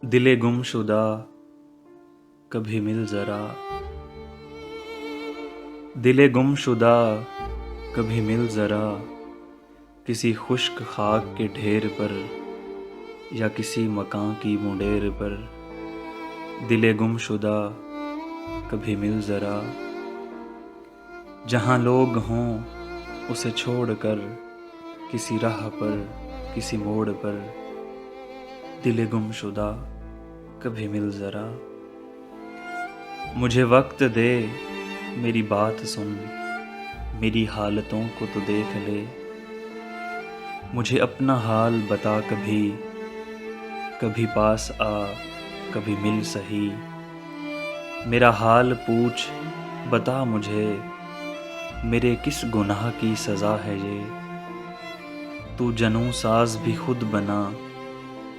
دل گم شدہ کبھی مل ذرا، دل گم شدہ کبھی مل ذرا، کسی خشک خاک کے ڈھیر پر یا کسی مکاں کی منڈیر پر۔ دل گم شدہ کبھی مل ذرا، جہاں لوگ ہوں اسے چھوڑ کر، کسی راہ پر کسی موڑ پر۔ دل گم شدہ کبھی مل ذرا، مجھے وقت دے میری بات سن، میری حالتوں کو تو دیکھ لے۔ مجھے اپنا حال بتا کبھی، کبھی پاس آ کبھی مل سہی۔ میرا حال پوچھ بتا مجھے، میرے کس گناہ کی سزا ہے یہ۔ تو جنوں ساز بھی خود بنا،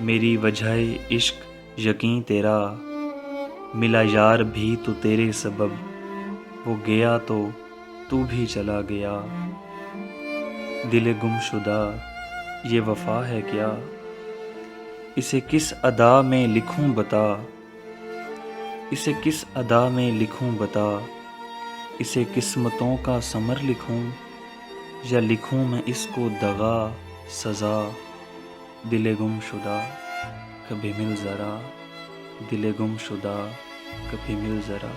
میری وجہ عشق یقیں تیرا۔ ملا یار بھی تو تیرے سبب، وہ گیا تو بھی چلا گیا۔ دل گم شدہ یہ وفا ہے کیا، اسے کس ادا میں لکھوں بتا، اسے کس ادا میں لکھوں بتا۔ اسے قسمتوں کا ثمر لکھوں، یا لکھوں میں اس کو دغا سزا۔ دل گم شدہ کبھی مل ذرا، دل گم شدہ کبھی مل ذرا۔